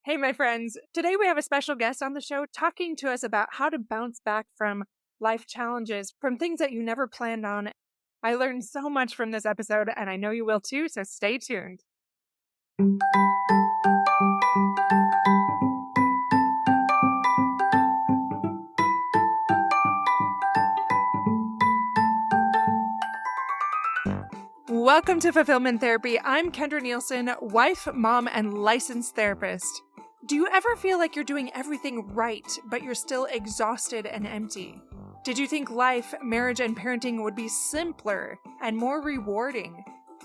Hey, my friends. Today we have a special guest on the show talking to us about how to bounce back from life challenges, from things that you never planned on. I learned so much from this episode, and I know you will too, so stay tuned. Welcome to Fulfillment Therapy. I'm Kendra Nielsen, wife, mom, and licensed therapist. Do you ever feel like you're doing everything right, but you're still exhausted and empty? Did you think life, marriage, and parenting would be simpler and more rewarding?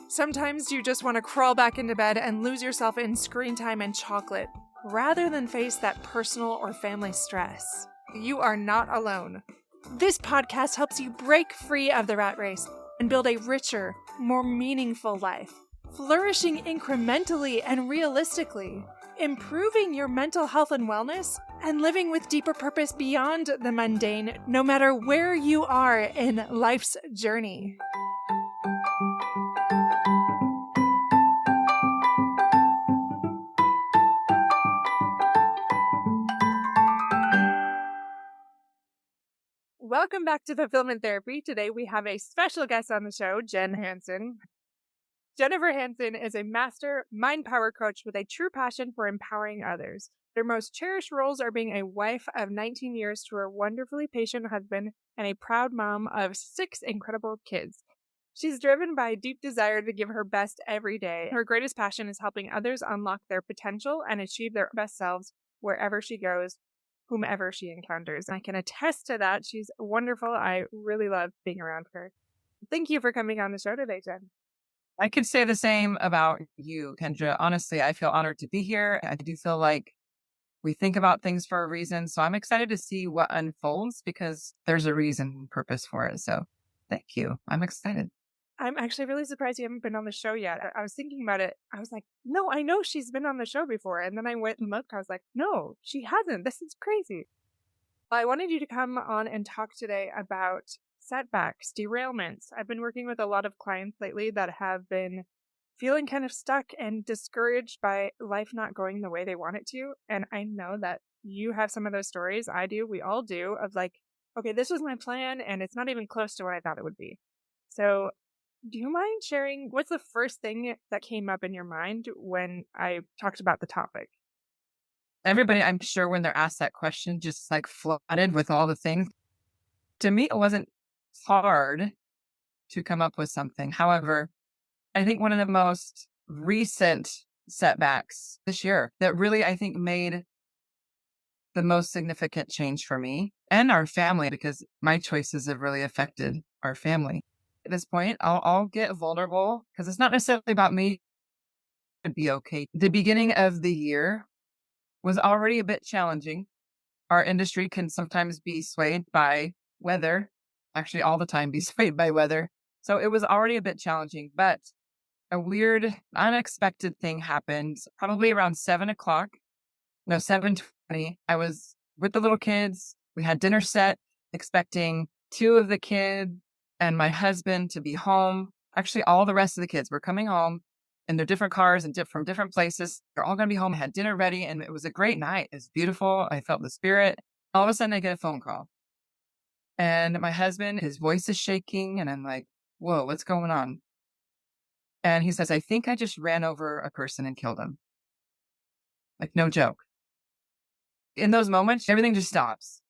Sometimes you just want to crawl back into bed and lose yourself in screen time and chocolate, rather than face that personal or family stress. You are not alone. This podcast helps you break free of the rat race and build a richer, more meaningful life, flourishing incrementally and realistically, improving your mental health and wellness, and living with deeper purpose beyond the mundane, no matter where you are in life's journey. Welcome back to Fulfillment Therapy. Today we have a special guest on the show, Jen Hansen. Jennifer Hansen is a master mind power coach with a true passion for empowering others. Her most cherished roles are being a wife of 19 years to her wonderfully patient husband and a proud mom of 6 incredible kids. She's driven by a deep desire to give her best every day. Her greatest passion is helping others unlock their potential and achieve their best selves wherever she goes, whomever she encounters. I can attest to that. She's wonderful. I really love being around her. Thank you for coming on the show today, Jen. I could say the same about you, Kendra. Honestly, I feel honored to be here. I do feel like we think about things for a reason. So I'm excited to see what unfolds because there's a reason and purpose for it. So thank you. I'm excited. I'm actually really surprised you haven't been on the show yet. I was thinking about it. I was like, no, I know she's been on the show before. And then I went and looked. I was like, no, she hasn't. This is crazy. I wanted you to come on and talk today about setbacks, derailments. I've been working with a lot of clients lately that have been feeling kind of stuck and discouraged by life not going the way they want it to. And I know that you have some of those stories. I do. We all do, of like, okay, this was my plan and it's not even close to what I thought it would be. So do you mind sharing what's the first thing that came up in your mind when I talked about the topic? Everybody, I'm sure when they're asked that question, just like flooded with all the things. To me, it wasn't hard to come up with something. However, I think one of the most recent setbacks this year that really, I think, made the most significant change for me and our family, because my choices have really affected our family. At this point, I'll get vulnerable because it's not necessarily about me to be okay. The beginning of the year was already a bit challenging. Our industry can sometimes be swayed by weather, actually all the time be swayed by weather. So it was already a bit challenging, but a weird, unexpected thing happened probably around 7:20. I was with the little kids. We had dinner set, expecting 2 of the kids and my husband to be home. Actually, all the rest of the kids were coming home in their different cars and from different places. They're all going to be home. I had dinner ready and it was a great night. It was beautiful. I felt the spirit. All of a sudden I get a phone call and my husband, his voice is shaking and I'm like, whoa, what's going on? And he says, I think I just ran over a person and killed him. Like, no joke. In those moments, everything just stops.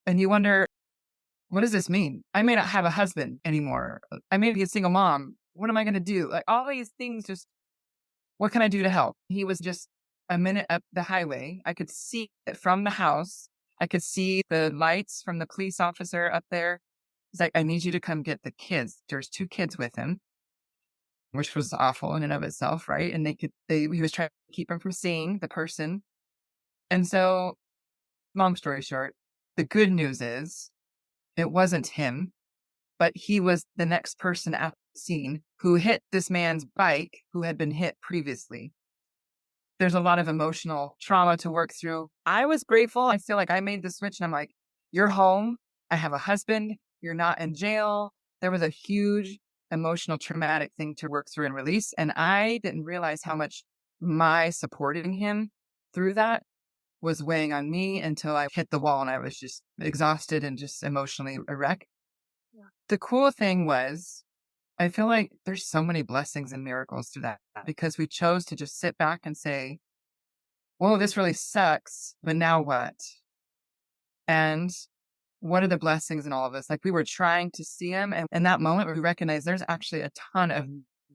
And you wonder, what does this mean? I may not have a husband anymore. I may be a single mom. What am I going to do? Like all these things, just what can I do to help? He was just a minute up the highway. I could see it from the house. I could see the lights from the police officer up there. He's like, I need you to come get the kids. There's 2 kids with him, which was awful in and of itself, right? And he was trying to keep him from seeing the person. And so, long story short, the good news is it wasn't him, but he was the next person at the scene who hit this man's bike who had been hit previously. There's a lot of emotional trauma to work through. I was grateful. I feel like I made the switch and I'm like, you're home. I have a husband. You're not in jail. There was a huge emotional traumatic thing to work through and release. And I didn't realize how much my supporting him through that was weighing on me until I hit the wall and I was just exhausted and just emotionally a wreck. Yeah. The cool thing was, I feel like there's so many blessings and miracles to that because we chose to just sit back and say, whoa, this really sucks, but now what? And what are the blessings in all of this? Like we were trying to see them. And in that moment, we recognized there's actually a ton of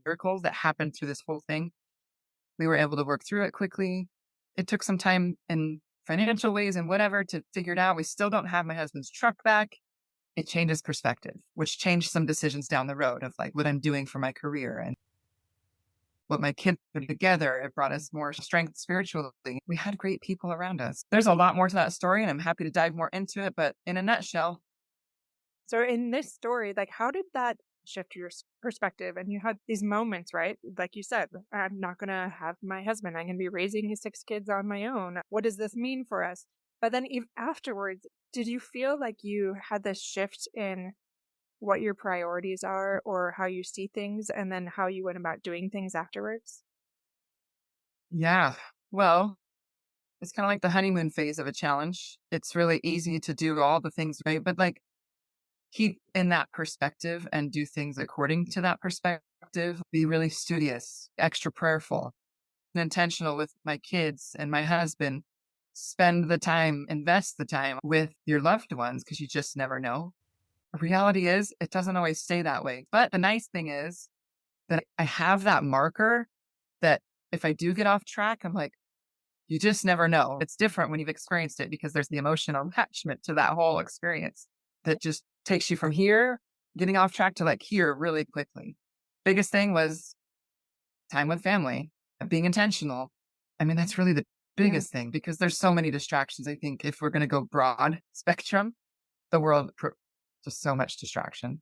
miracles that happened through this whole thing. We were able to work through it quickly. It took some time in financial ways and whatever to figure it out. We still don't have my husband's truck back. It changes perspective, which changed some decisions down the road of like what I'm doing for my career and what my kids put together. It brought us more strength spiritually. We had great people around us. There's a lot more to that story, and I'm happy to dive more into it. But in a nutshell, So in this story, like, how did that shift your perspective? And you had these moments, right? Like you said, I'm not going to have my husband. I'm going to be raising his 6 kids on my own. What does this mean for us? But then afterwards, did you feel like you had this shift in what your priorities are or how you see things and then how you went about doing things afterwards? yeah. Well, it's kind of like the honeymoon phase of a challenge. It's really easy to do all the things right, but like keep in that perspective and do things according to that perspective. Be really studious, extra prayerful, and intentional with my kids and my husband. Spend the time, invest the time with your loved ones because you just never know. The reality is, it doesn't always stay that way. But the nice thing is that I have that marker that if I do get off track, I'm like, you just never know. It's different when you've experienced it because there's the emotional attachment to that whole experience that just takes you from here, getting off track to like here really quickly. Biggest thing was time with family, being intentional. I mean, that's really the Yeah. biggest thing because there's so many distractions. I think if we're going to go broad spectrum, the world, just so much distraction.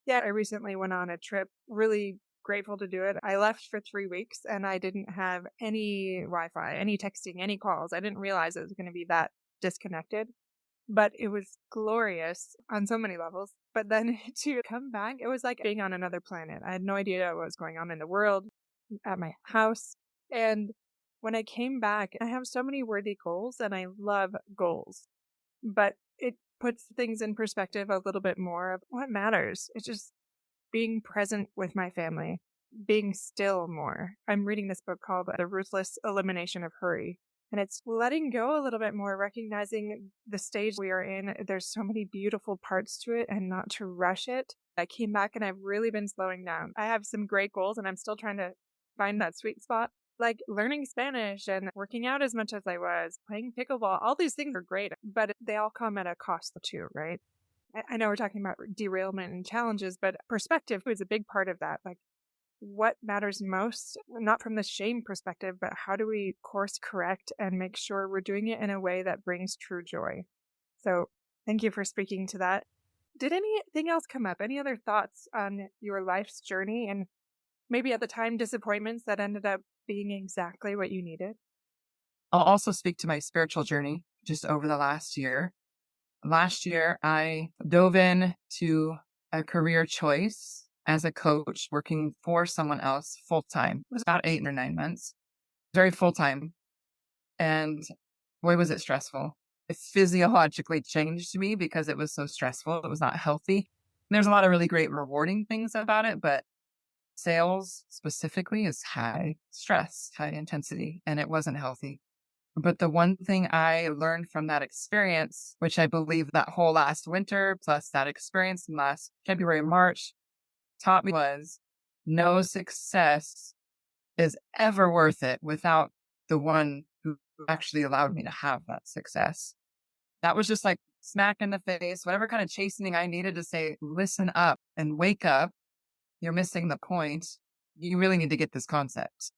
Yeah, I recently went on a trip, really grateful to do it. I left for 3 weeks and I didn't have any Wi Fi, any texting, any calls. I didn't realize it was going to be that disconnected, but it was glorious on so many levels. But then to come back, it was like being on another planet. I had no idea what was going on in the world, at my house. And when I came back, I have so many worthy goals and I love goals, but it puts things in perspective a little bit more of what matters. It's just being present with my family, being still more. I'm reading this book called The Ruthless Elimination of Hurry. And it's letting go a little bit more, recognizing the stage we are in. There's so many beautiful parts to it and not to rush it. I came back and I've really been slowing down. I have some great goals and I'm still trying to find that sweet spot. Like learning Spanish and working out as much as I was, playing pickleball, all these things are great, but they all come at a cost too, right? I know we're talking about derailment and challenges, but perspective is a big part of that. Like what matters most, not from the shame perspective, but how do we course correct and make sure we're doing it in a way that brings true joy? So thank you for speaking to that. Did anything else come up? Any other thoughts on your life's journey and maybe at the time disappointments that ended up being exactly what you needed? I'll also speak to my spiritual journey just over the last year. Last year, I dove in to a career choice as a coach working for someone else full time. It was about 8 or 9 months, very full time. And boy, was it stressful. It physiologically changed me because it was so stressful. It was not healthy. And there's a lot of really great rewarding things about it, but sales specifically is high stress, high intensity, and it wasn't healthy. But the one thing I learned from that experience, which I believe that whole last winter plus that experience in last February, March taught me was no success is ever worth it without the one who actually allowed me to have that success. That was just like smack in the face, whatever kind of chastening I needed to say, listen up and wake up. You're missing the point. You really need to get this concept.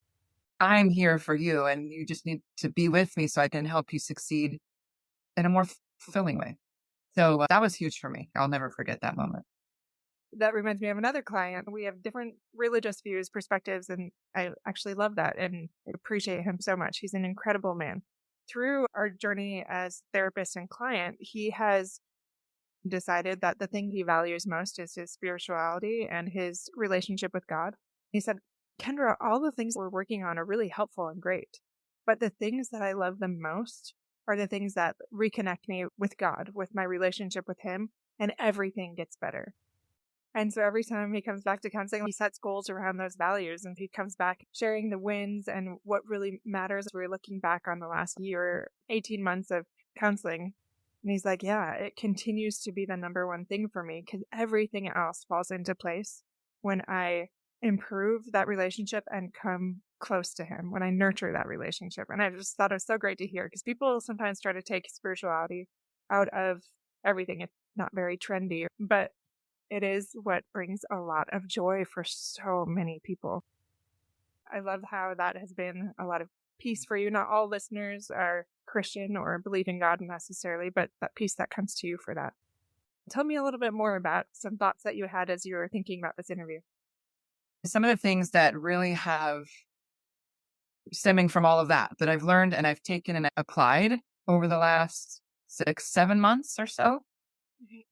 I'm here for you and you just need to be with me so I can help you succeed in a more fulfilling way. So that was huge for me. I'll never forget that moment. That reminds me of another client. We have different religious views, perspectives, and I actually love that and appreciate him so much. He's an incredible man. Through our journey as therapist and client, he has decided that the thing he values most is his spirituality and his relationship with God. He said, Kendra, all the things we're working on are really helpful and great, But the things that I love the most are the things that reconnect me with God, with my relationship with Him, and everything gets better. And so every time he comes back to counseling, he sets goals around those values, and he comes back sharing the wins and what really matters. We're looking back on the last year, 18 months of counseling. And he's like, yeah, it continues to be the number one thing for me because everything else falls into place when I improve that relationship and come close to him, when I nurture that relationship. And I just thought it was so great to hear because people sometimes try to take spirituality out of everything. It's not very trendy, but it is what brings a lot of joy for so many people. I love how that has been a lot of peace for you. Not all listeners are Christian or believe in God necessarily, but that peace that comes to you for that. Tell me a little bit more about some thoughts that you had as you were thinking about this interview. Some of the things that really have stemming from all of that I've learned and I've taken and applied over the last 6-7 months or so.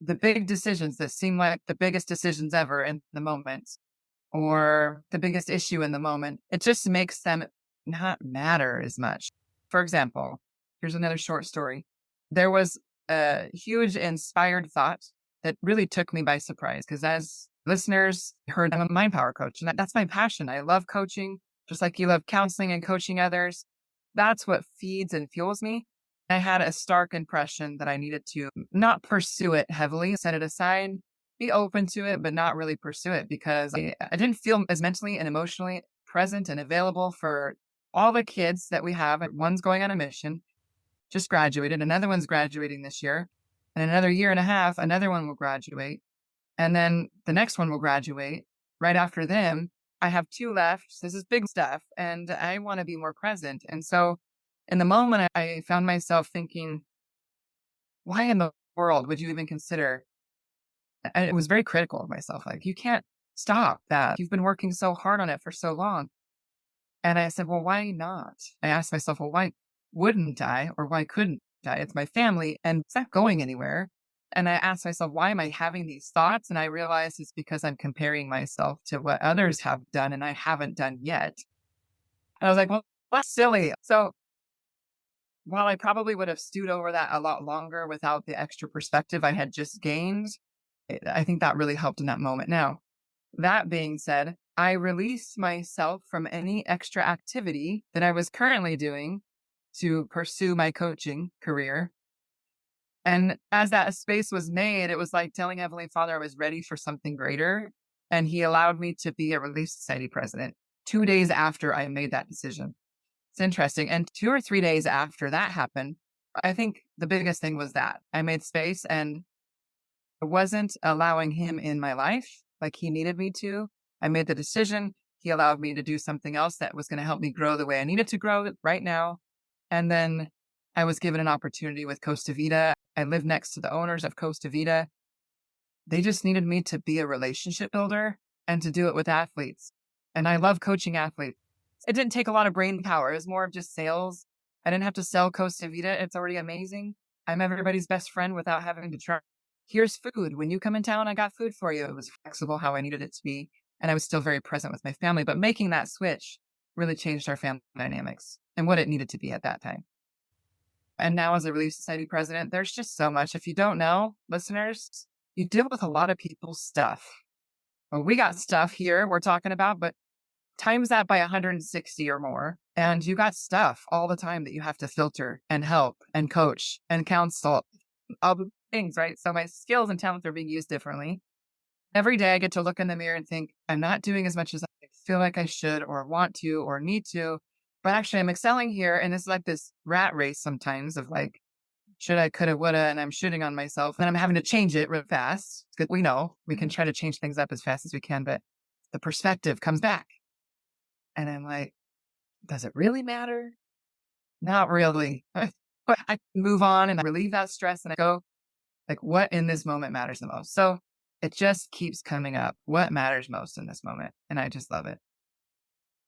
The big decisions that seem like the biggest decisions ever in the moment or the biggest issue in the moment, it just makes them not matter as much. For example, here's another short story. There was a huge inspired thought that really took me by surprise because as listeners heard, I'm a mind power coach and that's my passion. I love coaching, just like you love counseling and coaching others. That's what feeds and fuels me. I had a stark impression that I needed to not pursue it heavily, set it aside, be open to it, but not really pursue it because I didn't feel as mentally and emotionally present and available for all the kids that we have. One's going on a mission, just graduated. Another one's graduating this year. And another year and a half, another one will graduate. And then the next one will graduate. Right after them, I have 2 left. This is big stuff. And I want to be more present. And so in the moment, I found myself thinking, why in the world would you even consider? I was very critical of myself. Like, you can't stop that. You've been working so hard on it for so long. And I said, well, why not? I asked myself, well, why wouldn't I? Or why couldn't I? It's my family and it's not going anywhere. And I asked myself, why am I having these thoughts? And I realized it's because I'm comparing myself to what others have done and I haven't done yet. And I was like, well, that's silly. So while I probably would have stewed over that a lot longer without the extra perspective I had just gained, I think that really helped in that moment. Now, that being said, I released myself from any extra activity that I was currently doing to pursue my coaching career. And as that space was made, it was like telling Heavenly Father I was ready for something greater. And He allowed me to be a Relief Society president 2 days after I made that decision. It's interesting. And 2 or 3 days after that happened, I think the biggest thing was that I made space and I wasn't allowing Him in my life like He needed me to. I made the decision. He allowed me to do something else that was going to help me grow the way I needed to grow right now. And then I was given an opportunity with Costa Vida. I live next to the owners of Costa Vida. They just needed me to be a relationship builder and to do it with athletes. And I love coaching athletes. It didn't take a lot of brain power. It was more of just sales. I didn't have to sell Costa Vida. It's already amazing. I'm everybody's best friend without having to try. Here's food. When you come in town, I got food for you. It was flexible how I needed it to be. And I was still very present with my family. But making that switch really changed our family dynamics and what it needed to be at that time. And now as a Relief Society president, there's just so much. If you don't know, listeners, you deal with a lot of people's stuff. Well, we got stuff here we're talking about, but times that by 160 or more. And you got stuff all the time that you have to filter and help and coach and counsel, all the things, right? So my skills and talents are being used differently. Every day I get to look in the mirror and think, I'm not doing as much as I feel like I should or want to or need to, but actually I'm excelling here. And it's like this rat race sometimes of like, should I, coulda, woulda, and I'm shooting on myself. And I'm having to change it real fast. Because we know we can try to change things up as fast as we can, but the perspective comes back. And I'm like, does it really matter? Not really. But I move on and I relieve that stress and I go, like, what in this moment matters the most? So it just keeps coming up. What matters most in this moment? And I just love it.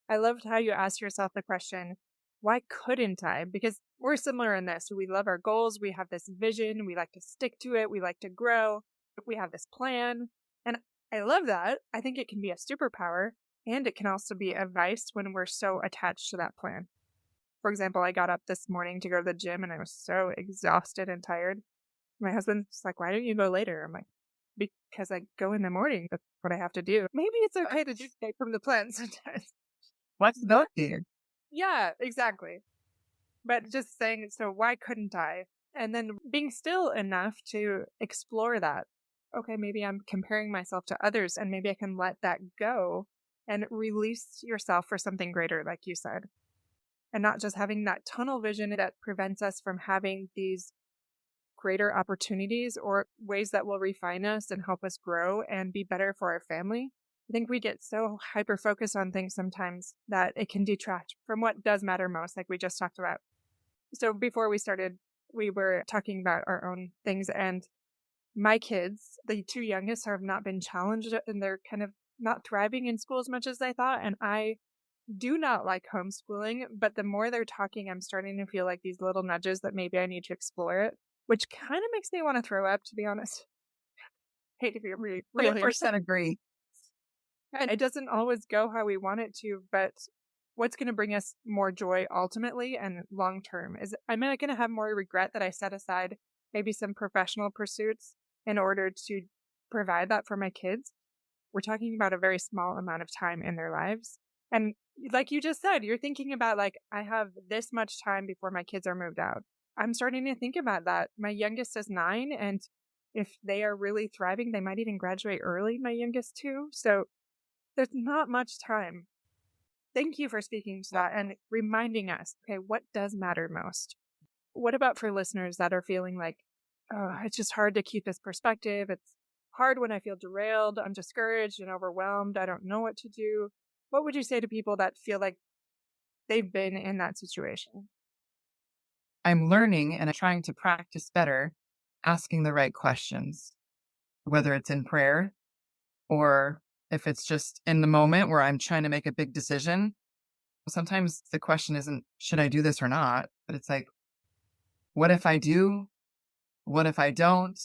I loved how you asked yourself the question, why couldn't I? Because we're similar in this. We love our goals. We have this vision. We like to stick to it. We like to grow. We have this plan. And I love that. I think it can be a superpower and it can also be a vice when we're so attached to that plan. For example, I got up this morning to go to the gym and I was so exhausted and tired. My husband's like, "Why don't you go later?" I'm like, "Because I go in the morning. That's what I have to do." Maybe it's okay to deviate from the plan sometimes. Flexibility. Yeah, exactly. But just saying, so why couldn't I? And then being still enough to explore that. Okay, maybe I'm comparing myself to others and maybe I can let that go and release yourself for something greater, like you said. And not just having that tunnel vision that prevents us from having these greater opportunities or ways that will refine us and help us grow and be better for our family. I think we get so hyper focused on things sometimes that it can detract from what does matter most, like we just talked about. So before we started, we were talking about our own things, and my kids, the two youngest, have not been challenged and they're kind of not thriving in school as much as I thought. And I do not like homeschooling, but the more they're talking, I'm starting to feel like these little nudges that maybe I need to explore it, which kind of makes me want to throw up, to be honest. Hate to be really 100% agree. and it doesn't always go how we want it to, but what's going to bring us more joy ultimately and long term is I'm not going to have more regret that I set aside maybe some professional pursuits in order to provide that for my kids. We're talking about a very small amount of time in their lives. And like you just said, you're thinking about like, I have this much time before my kids are moved out. I'm starting to think about that. My youngest is 9, and if they are really thriving, they might even graduate early, my youngest too. So there's not much time. Thank you for speaking to that and reminding us, okay, what does matter most? What about for listeners that are feeling like, oh, it's just hard to keep this perspective. It's hard when I feel derailed. I'm discouraged and overwhelmed. I don't know what to do. What would you say to people that feel like they've been in that situation? I'm learning and I'm trying to practice better asking the right questions, whether it's in prayer or if it's just in the moment where I'm trying to make a big decision. Sometimes the question isn't, should I do this or not? But it's like, what if I do? What if I don't?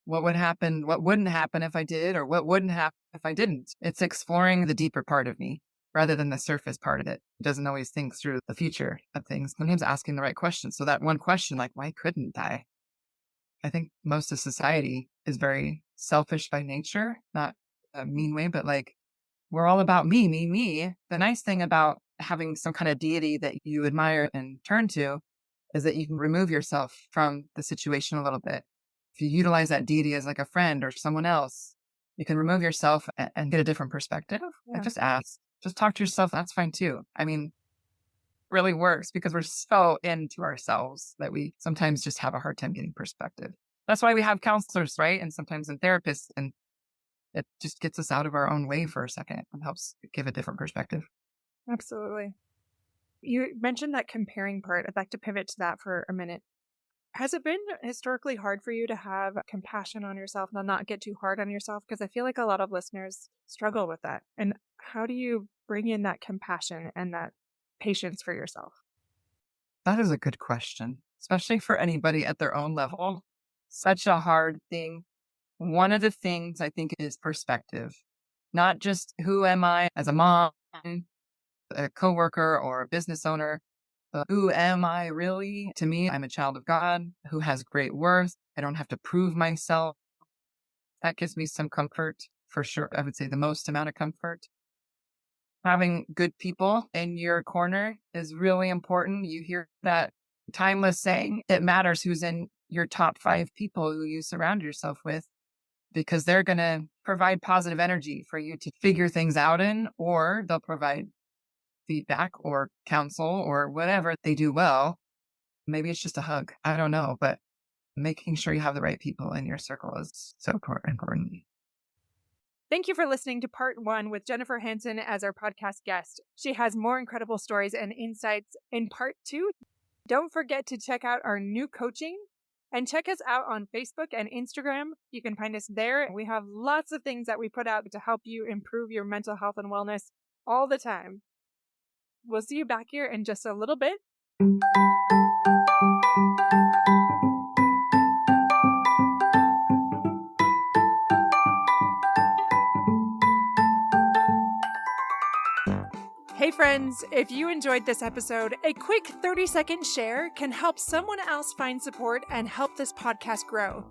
What would happen? What wouldn't happen if I did? Or what wouldn't happen if I didn't? It's exploring the deeper part of me rather than the surface part of it. It doesn't always think through the future of things. Sometimes asking the right questions. So that one question, like, why couldn't I? I think most of society is very selfish by nature, not a mean way, but like we're all about me, me, me. The nice thing about having some kind of deity that you admire and turn to is that you can remove yourself from the situation a little bit. If you utilize that deity as like a friend or someone else, you can remove yourself and get a different perspective. Yeah. And just ask, just talk to yourself. That's fine too. I mean, really works because we're so into ourselves that we sometimes just have a hard time getting perspective. That's why we have counselors, right? And sometimes in therapists, and it just gets us out of our own way for a second and helps give a different perspective. Absolutely. You mentioned that comparing part. I'd like to pivot to that for a minute. Has it been historically hard for you to have compassion on yourself and not get too hard on yourself? Because I feel like a lot of listeners struggle with that. And how do you bring in that compassion and that patience for yourself? That is a good question, especially for anybody at their own level. Such a hard thing. One of the things I think is perspective, not just who am I as a mom, a coworker, or a business owner. Who am I really? To me, I'm a child of God who has great worth. I don't have to prove myself. That gives me some comfort for sure. I would say the most amount of comfort. Having good people in your corner is really important. You hear that timeless saying, it matters who's in your top 5 people who you surround yourself with, because they're going to provide positive energy for you to figure things out in, or they'll provide feedback or counsel or whatever they do well. Maybe it's just a hug. I don't know, but making sure you have the right people in your circle is so important. Thank you for listening to part 1 with Jennifer Hansen as our podcast guest. She has more incredible stories and insights in part 2. Don't forget to check out our new coaching and check us out on Facebook and Instagram. You can find us there. We have lots of things that we put out to help you improve your mental health and wellness all the time. We'll see you back here in just a little bit. Hey friends, if you enjoyed this episode, a quick 30-second share can help someone else find support and help this podcast grow.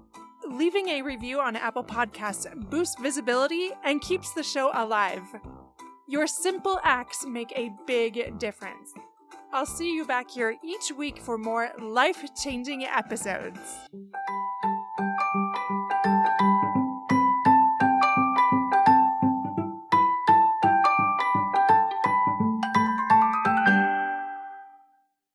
Leaving a review on Apple Podcasts boosts visibility and keeps the show alive. Your simple acts make a big difference. I'll see you back here each week for more life-changing episodes.